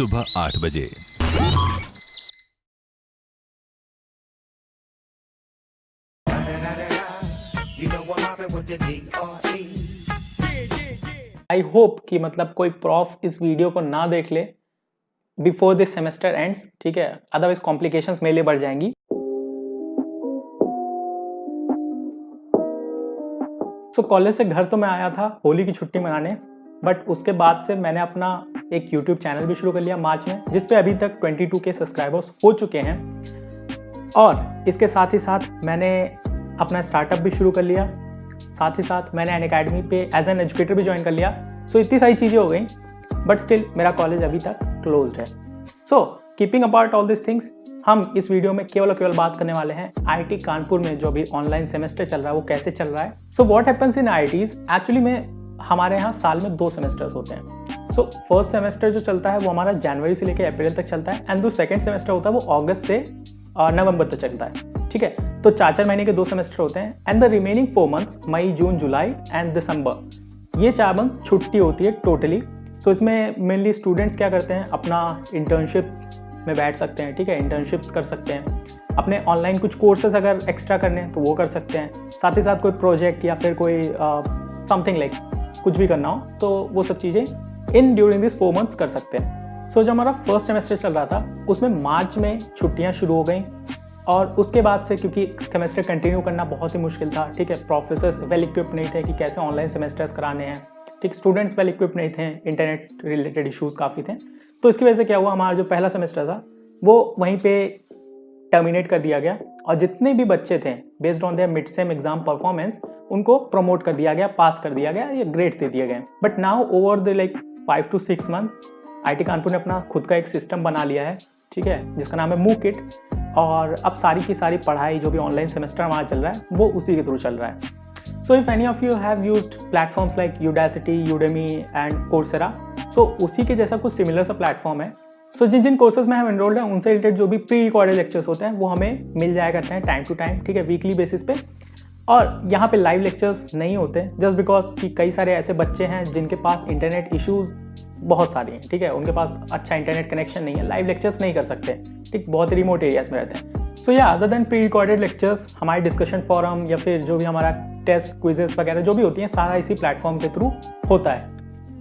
सुबह 8 बजे। I hope कि मतलब कोई प्रॉफ इस वीडियो को ना देख ले बिफोर दिस सेमेस्टर एंड्स, ठीक है, अदरवाइज कॉम्प्लिकेशंस मेरे लिए बढ़ जाएंगी। सो कॉलेज से घर तो मैं आया था होली की छुट्टी मनाने, बट उसके बाद से मैंने अपना एक यूट्यूब चैनल भी शुरू कर लिया मार्च में, जिस पे अभी तक 22K सब्सक्राइबर्स हो चुके हैं। और इसके साथ ही साथ मैंने अपना स्टार्टअप भी शुरू कर लिया, साथ ही साथ मैंने अनअकैडमी पे एज एन एजुकेटर भी ज्वाइन कर लिया। सो इतनी सारी चीज़ें हो गई, बट स्टिल मेरा कॉलेज अभी तक क्लोज्ड है। So keeping apart all this things, हम इस वीडियो में केवल बात करने वाले हैं आईआईटी कानपुर में जो भी ऑनलाइन सेमेस्टर चल रहा है वो कैसे चल रहा है। So what happens in IITs, actually में हमारे यहाँ साल में 2 सेमेस्टर्स होते हैं। सो फर्स्ट सेमेस्टर जो चलता है वो हमारा जनवरी से लेकर अप्रैल तक चलता है, एंड जो सेकेंड सेमेस्टर होता है वो अगस्त से नवंबर तक चलता है, ठीक है। तो 4 महीने के 2 सेमेस्टर होते हैं, and the remaining 4 months May June July and December, ये 4 मंथ्स छुट्टी होती है टोटली। सो इसमें मेनली स्टूडेंट्स क्या करते हैं, अपना इंटर्नशिप में बैठ सकते हैं, ठीक है, इंटर्नशिप्स कर सकते हैं, अपने ऑनलाइन कुछ कोर्सेज अगर एक्स्ट्रा करने हैं तो वो कर सकते हैं, साथ ही साथ कोई प्रोजेक्ट या फिर कोई समथिंग लाइक कुछ भी करना हो तो वो सब चीज़ें इन ड्यूरिंग दिस 4 मंथ्स कर सकते हैं। सो जो हमारा फर्स्ट सेमेस्टर चल रहा था उसमें मार्च में छुट्टियाँ शुरू हो गई, और उसके बाद से क्योंकि सेमेस्टर कंटिन्यू करना बहुत ही मुश्किल था, ठीक है, प्रोफेसर्स वेल इक्विप्ड नहीं थे कि कैसे ऑनलाइन सेमेस्टर्स कराने हैं, ठीक, स्टूडेंट्स वेल इक्विप्ड नहीं थे, इंटरनेट रिलेटेड इश्यूज़ काफ़ी थे। तो इसकी वजह से क्या हुआ, हमारा जो पहला सेमेस्टर था वो वहीं पे टर्मिनेट कर दिया गया, और जितने भी बच्चे थे based on their mid sem exam performance उनको प्रमोट कर दिया गया, पास कर दिया गया, ये ग्रेड्स दे दिए गए। But now over the like 5 to 6 month IIT Kanpur ने अपना खुद का एक सिस्टम बना लिया है, ठीक है, जिसका नाम है मूकिट, और अब सारी की सारी पढ़ाई जो भी ऑनलाइन सेमेस्टर वहाँ चल रहा है वो उसी के थ्रू चल रहा है। So if any of you have used platforms like Udacity, Udemy and Coursera, so उसी के जैसा कुछ सिमिलर सा प्लेटफॉर्म है। सो जिन कोर्सेज में हम एनरोल्ड हैं उनसे रिलेटेड जो भी प्री रिकॉर्डेड लेक्चर्स होते हैं वो हमें मिल जाया करते हैं टाइम टू टाइम, ठीक है, वीकली बेसिस पे। और यहाँ पे लाइव लेक्चर्स नहीं होते जस्ट बिकॉज कि कई सारे ऐसे बच्चे हैं जिनके पास इंटरनेट इश्यूज़ बहुत सारी हैं, ठीक है, उनके पास अच्छा इंटरनेट कनेक्शन नहीं है, लाइव लेक्चर्स नहीं कर सकते, ठीक, बहुत रिमोट एरियाज में रहते हैं। सो या other than pre recorded lectures, हमारे डिस्कशन फोरम या फिर जो भी हमारा टेस्ट क्विजेस वगैरह जो भी होती हैं सारा इसी प्लेटफॉर्म के थ्रू होता है।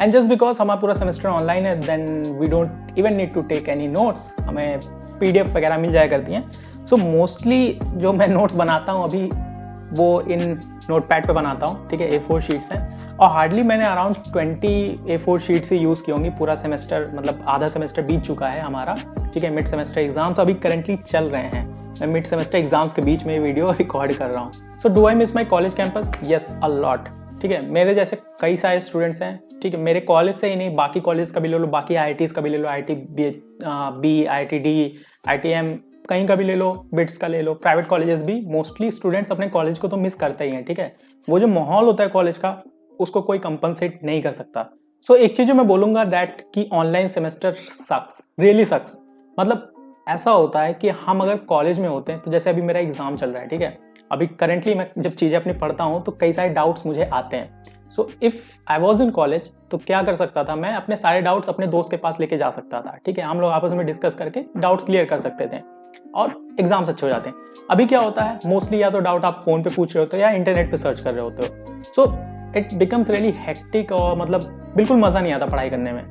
एंड जस्ट बिकॉज हमारा पूरा सेमेस्टर ऑनलाइन है then we don't even need to take any notes, हमें PDF वगैरह मिल जाया करती हैं। सो मोस्टली जो मैं नोट्स बनाता हूँ अभी वो इन नोटपैड पे बनाता हूँ, ठीक है, A4 शीट्स हैं, और हार्डली मैंने अराउंड 20 A4 शीट्स ही यूज़ की होंगी पूरा सेमेस्टर, मतलब आधा सेमेस्टर बीत चुका है हमारा, ठीक है। मिड सेमेस्टर एग्जाम्स अभी करंटली चल रहे हैं, मैं मिड सेमेस्टर एग्जाम्स के बीच में वीडियो रिकॉर्ड कर रहा हूँ। So do I miss my college campus? Yes, a lot, ठीक है। मेरे जैसे कई सारे स्टूडेंट्स हैं, ठीक है, मेरे कॉलेज से ही नहीं बाकी कॉलेज का भी ले लो, बाकी IITs का भी ले लो, IIT-B, IIT-D, IITM, कहीं का भी ले लो, बिट्स का ले लो, प्राइवेट कॉलेजेस भी, मोस्टली स्टूडेंट्स अपने कॉलेज को तो मिस करते ही हैं, ठीक है। वो जो माहौल होता है कॉलेज का उसको कोई कंपनसेट नहीं कर सकता। सो एक चीज़ जो मैं बोलूँगा दैट कि ऑनलाइन सेमेस्टर सक्स, रियली सक्स। मतलब ऐसा होता है कि हम अगर कॉलेज में होते हैं तो जैसे अभी मेरा एग्जाम चल रहा है, ठीक है, अभी करेंटली मैं जब चीज़ें अपनी पढ़ता हूँ तो कई सारे डाउट्स मुझे आते हैं। So if I was in college तो क्या कर सकता था, मैं अपने सारे डाउट्स अपने दोस्त के पास लेके जा सकता था, ठीक है, हम लोग आपस में डिस्कस करके डाउट्स क्लियर कर सकते थे और एग्जाम्स अच्छे हो जाते हैं। अभी क्या होता है, मोस्टली या तो डाउट आप फोन पे पूछ रहे होते हो या इंटरनेट पे सर्च कर रहे होते हो। So it becomes really hectic, और मतलब बिल्कुल मज़ा नहीं आता पढ़ाई करने में।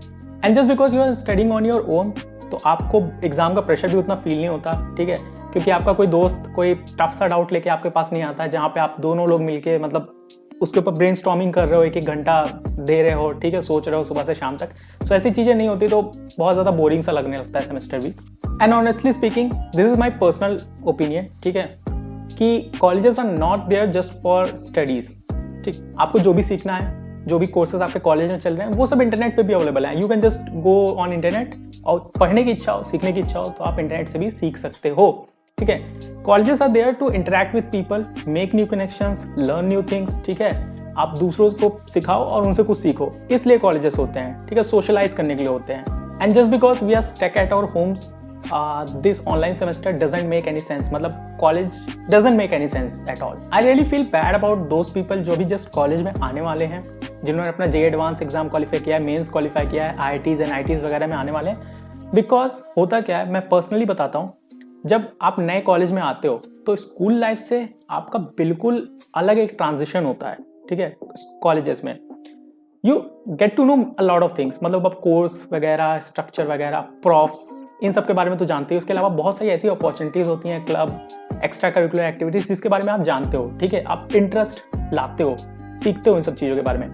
And just because you are studying on your own तो आपको एग्जाम का प्रेशर भी उतना फील नहीं होता, ठीक है, क्योंकि आपका कोई दोस्त कोई टफ सा डाउट लेके आपके पास नहीं आता है जहाँ पे आप दोनों लोग मिलके मतलब उसके ऊपर ब्रेनस्टॉर्मिंग कर रहे हो, 1-1 घंटा दे रहे हो, ठीक है, सोच रहे हो सुबह से शाम तक। सो ऐसी चीज़ें नहीं होती तो बहुत ज़्यादा बोरिंग सा लगने लगता है सेमेस्टर भी। And honestly speaking this is my personal opinion, ठीक है, कि colleges are not there just for studies, ठीक, आपको जो भी सीखना है, जो भी कोर्सेज आपके कॉलेज में चल रहे हैं वो सब इंटरनेट पे भी अवेलेबल है। You can just go on internet, और पढ़ने की इच्छा हो, सीखने की इच्छा हो तो आप इंटरनेट से भी सीख सकते हो, ठीक है। Colleges are there to interact with people, make new connections, learn new things, ठीक है, आप दूसरों को सिखाओ और उनसे कुछ सीखो, इसलिए कॉलेजेस होते हैं, ठीक है, सोशलाइज करने के लिए होते हैं। And just because we are stuck at our homes this online semester doesn't make any sense, मतलब college doesn't make any sense at all. I really feel bad about those people जो भी just college में आने वाले हैं, जिन्होंने अपना JEE advance exam qualify किया है, मेंस क्वालिफाई किया है, IITs and IITs वगैरह में आने वाले हैं, बिकॉज होता क्या है, मैं पर्सनली बताता हूँ, जब आप नए कॉलेज में आते हो तो स्कूल लाइफ से आपका बिल्कुल अलग एक ट्रांजिशन होता है, ठीक है। कॉलेजेस में you get to know a lot of things, मतलब आप कोर्स वगैरह, स्ट्रक्चर वगैरह, प्रॉफ्स, इन सब के बारे में तो जानते हो। उसके अलावा बहुत सारी ऐसी अपॉर्चुनिटीज़ होती हैं, क्लब, एक्स्ट्रा करिकुलर एक्टिविटीज़, जिसके बारे में आप जानते हो, ठीक है। आप इंटरेस्ट लाते हो, सीखते हो इन सब चीज़ों के बारे में।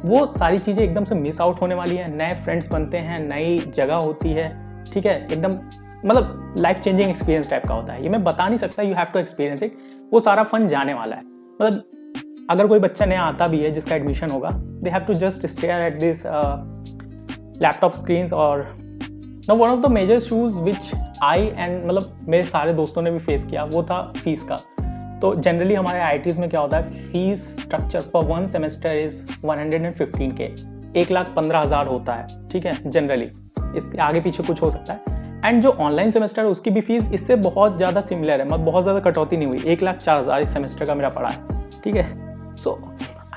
वो सारी चीज़ें एकदम से मिस आउट होने वाली हैं। नए फ्रेंड्स बनते हैं, नई जगह होती है, ठीक है। एकदम मतलब लाइफ चेंजिंग एक्सपीरियंस टाइप का होता है। ये मैं बता नहीं सकता, you have to experience it. वो सारा फन जाने वाला है। मतलब अगर कोई बच्चा नया आता भी है जिसका एडमिशन होगा, they have to just stare at this laptop screens. और no, one of the major issues which I and मतलब मेरे सारे दोस्तों ने भी फेस किया, वो था फीस का। तो जनरली हमारे आईटीज़ में क्या होता है, fees structure for 1 semester is 115K, 1,15,000 होता है, ठीक है। जनरली इसके आगे पीछे कुछ हो सकता है। एंड जो ऑनलाइन सेमेस्टर है उसकी भी फीस इससे बहुत ज़्यादा सिमिलर है, मतलब बहुत ज़्यादा कटौती नहीं हुई। 1,04,000 इस सेमेस्टर का मेरा पड़ा है, ठीक है। So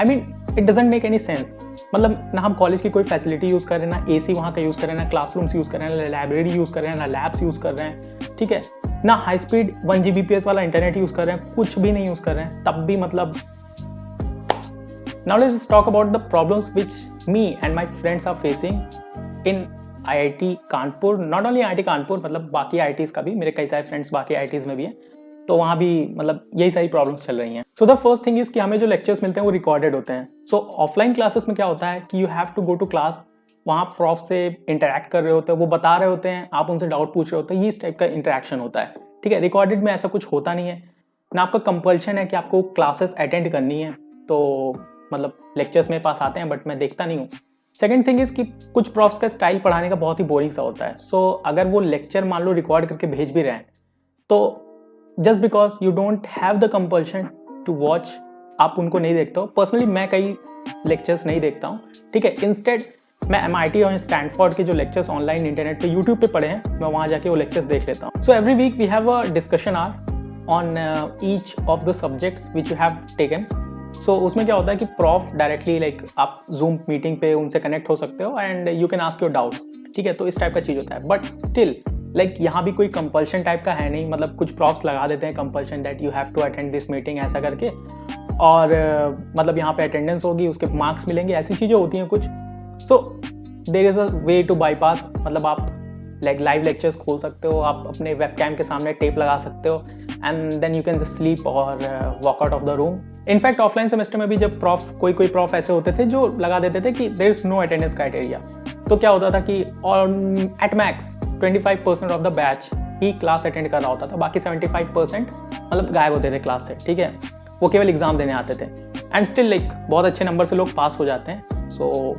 I mean it doesn't make any sense. मतलब ना हम कॉलेज की कोई फैसिलिटी यूज़ कर रहे हैं, ना एसी वहाँ का यूज़ कर रहे हैं, ना क्लासरूम्स यूज़ कर रहे हैं, ना लाइब्रेरी यूज़ कर रहे हैं, ना लैब्स यूज़ कर रहे हैं, ठीक है। ना हाई स्पीड 1 Gbps वाला इंटरनेट यूज़ कर रहे हैं, कुछ भी नहीं यूज़ कर रहे हैं, तब भी मतलब। Now let's talk about the problems which me and my friends are facing in IIT Kanpur. Not only IIT Kanpur, मतलब बाकी IITs का भी, मेरे कई सारे फ्रेंड्स बाकी IITs में भी हैं, तो वहाँ भी मतलब यही सारी प्रॉब्लम्स चल रही हैं। So the first thing is कि हमें जो लेक्चर्स मिलते हैं वो रिकॉर्डेड होते हैं। सो ऑफलाइन क्लासेस में क्या होता है कि you have to go to class, वहाँ प्रॉफ से इंटरेक्ट कर रहे होते हैं, वो बता रहे होते हैं, आप उनसे डाउट पूछ रहे होते हैं, ये इस टाइप का इंटरेक्शन होता है, ठीक है। रिकॉर्डेड में ऐसा कुछ होता नहीं है, ना आपका कंपल्शन है कि आपको क्लासेस अटेंड करनी है। तो मतलब लेक्चर्स मेरे पास आते हैं बट मैं देखता नहीं हूँ। सेकेंड थिंग इज कि कुछ प्रॉफ्स का स्टाइल पढ़ाने का बहुत ही बोरिंग सा होता है। सो अगर वो लेक्चर मान लो रिकॉर्ड करके भेज भी रहे हैं, तो just because you don't have the compulsion to watch, आप उनको नहीं देखते हो। पर्सनली मैं कई लेक्चर्स नहीं देखता हूँ, ठीक है। इंस्टेड मैं MIT और स्टैनफोर्ड के जो लेक्चर्स ऑनलाइन इंटरनेट पे यूट्यूब पे पढ़े हैं, मैं वहाँ जाके वो लेक्चर्स देख लेता हूँ। So every week we have a discussion hour on each of the subjects which you have taken. So उसमें क्या होता है कि प्रॉफ डायरेक्टली लाइक आप जूम मीटिंग पे उनसे कनेक्ट हो सकते हो and you can ask your doubts, ठीक है। तो इस टाइप का चीज़ होता है, बट स्टिल लाइक यहाँ भी कोई कंपल्शन टाइप का है नहीं। मतलब कुछ प्रॉफ्स लगा देते हैं compulsion that you have to attend this meeting ऐसा करके, और मतलब यहाँ पे अटेंडेंस होगी, उसके मार्क्स मिलेंगे, ऐसी चीज़ें होती हैं कुछ। So there is a way to bypass, मतलब आप लाइक लाइव लेक्चर्स खोल सकते हो, आप अपने वेबकैम के सामने टेप लगा सकते हो and then you can just sleep और walk out of the room. In fact offline semester में भी जब कोई प्रॉफ ऐसे होते थे जो लगा देते थे कि there is no attendance criteria, तो क्या होता था कि at max 25% of the batch ही क्लास अटेंड कर रहा होता था, बाकी 75% मतलब गायब होते थे क्लास से, ठीक है। वो केवल एग्जाम देने आते थे एंड स्टिल लाइक बहुत अच्छे नंबर से लोग पास हो जाते हैं। सो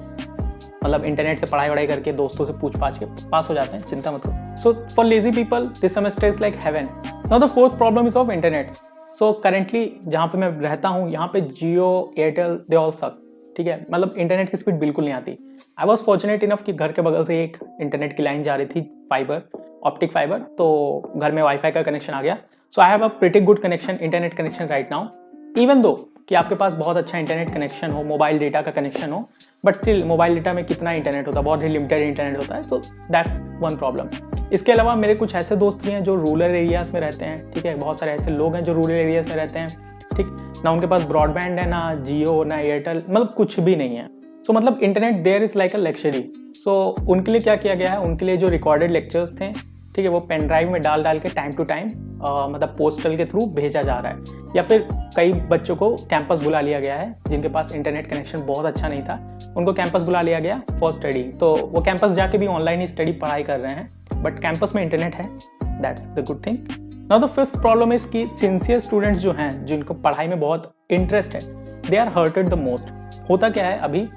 मतलब इंटरनेट से पढ़ाई करके दोस्तों से पूछ पाछ के पास हो जाते हैं, चिंता मत करो। So for lazy people this semester is like heaven. Now the fourth problem is of internet. So currently जहाँ पे मैं रहता हूँ, यहाँ पे जियो, एयरटेल, दे ऑल सक, ठीक है। मतलब इंटरनेट की स्पीड बिल्कुल नहीं आती। आई वॉज फॉर्चुनेट इनफ कि घर के बगल से एक इंटरनेट की लाइन जा रही थी, फाइबर, ऑप्टिक फाइबर, तो घर में वाईफाई का कनेक्शन आ गया। So I have a pretty good connection, internet connection right now. Even though कि आपके पास बहुत अच्छा इंटरनेट कनेक्शन हो, मोबाइल डेटा का कनेक्शन हो, बट स्टिल मोबाइल डेटा में कितना इंटरनेट होता है, बहुत ही लिमिटेड इंटरनेट होता है। So that's one problem. इसके अलावा मेरे कुछ ऐसे दोस्त भी हैं जो रूरल एरियाज़ में रहते हैं, ठीक है। बहुत सारे ऐसे लोग हैं जो रूरल एरियाज़ में रहते हैं, ठीक ना। उनके पास ब्रॉडबैंड है, ना जियो, ना एयरटेल, मतलब कुछ भी नहीं है। सो मतलब internet there is like a luxury. So उनके लिए क्या किया गया है, उनके लिए जो रिकॉर्डेड लेक्चर्स थे, ठीक है, वो पेन ड्राइव में डाल के टाइम टू टाइम मतलब पोस्टल के थ्रू भेजा जा रहा है। या फिर कई बच्चों को कैंपस बुला लिया गया है जिनके पास इंटरनेट कनेक्शन बहुत अच्छा नहीं था, उनको कैंपस बुला लिया गया फॉर स्टडी। तो वो कैंपस जाके भी ऑनलाइन ही स्टडी पढ़ाई कर रहे हैं, बट कैंपस में इंटरनेट है, that's the good thing. Now the fifth problem is कि सिंसियर स्टूडेंट्स जो हैं, जिनको पढ़ाई में बहुत इंटरेस्ट है, they are hurted the most. होता क्या है अभी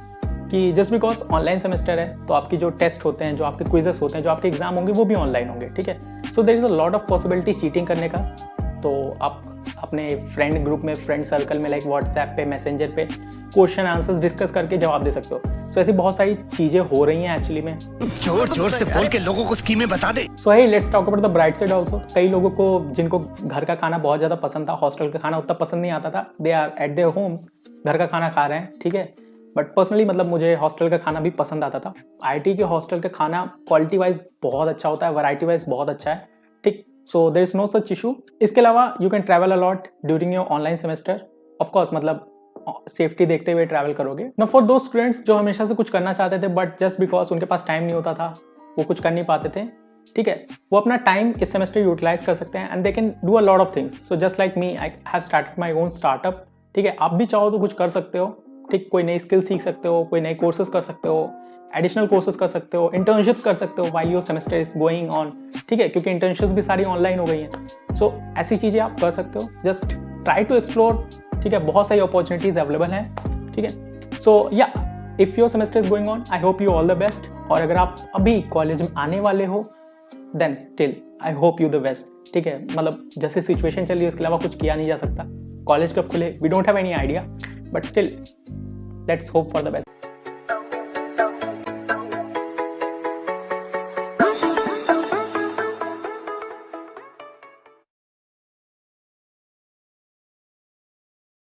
कि जस्ट बिकॉज ऑनलाइन सेमेस्टर है, तो आपकी जो टेस्ट होते हैं, जो आपके क्विजेस होते हैं, जो आपके एग्जाम होंगे, वो भी ऑनलाइन होंगे, ठीक है। So there is a lot of possibility cheating करने का। तो आप अपने फ्रेंड ग्रुप में, फ्रेंड सर्कल में, लाइक व्हाट्सएप पे, मैसेंजर पे क्वेश्चन आंसर्स डिस्कस करके जवाब दे सकते हो। सो ऐसी बहुत सारी चीज़ें हो रही हैं एक्चुअली में। जोर जोर से बोल के लोगों को स्कीमें बता दे। सो hey, let's talk about the bright side also. कई लोगों को जिनको घर का खाना बहुत ज़्यादा पसंद था, हॉस्टल का खाना उतना पसंद नहीं आता था, they are at their homes घर का खाना खा रहे हैं, ठीक है। बट पर्सनली मतलब मुझे हॉस्टल का खाना भी पसंद आता था। IIT के हॉस्टल का खाना क्वालिटी वाइज बहुत अच्छा होता है, वैरायटी वाइज बहुत अच्छा है, ठीक। So there is no such issue. इसके अलावा you can travel a lot during your online semester, of course मतलब सेफ्टी देखते हुए ट्रैवल करोगे ना। फॉर दो स्टूडेंट्स जो हमेशा से कुछ करना चाहते थे बट जस्ट बिकॉज उनके पास टाइम नहीं होता था, वो कुछ कर नहीं पाते थे, ठीक है, वो अपना टाइम इस सेमेस्टर यूटिलाइज कर सकते हैं and they can do a lot of things. So just like me, I have started my own startup, ठीक है। आप भी चाहो तो कुछ कर सकते हो, ठीक, कोई नई स्किल सीख सकते हो, कोई नए कोर्सेज कर सकते हो, एडिशनल कोर्सेज कर सकते हो, इंटर्नशिप्स कर सकते हो while your semester is going on, ठीक है, क्योंकि इंटर्नशिप्स भी सारी ऑनलाइन हो गई हैं। सो ऐसी चीज़ें आप कर सकते हो, जस्ट ट्राई टू एक्सप्लोर, ठीक है, बहुत सारी अपॉर्चुनिटीज़ अवेलेबल हैं, ठीक है। सो या if your semester is going on, I hope you all the best. और अगर आप अभी कॉलेज में आने वाले हो then still I hope you the best, ठीक है। मतलब जैसे सिचुएशन चल रही है उसके अलावा कुछ किया नहीं जा सकता, कॉलेज कब खुले we don't have any idea, but still let's hope for the best.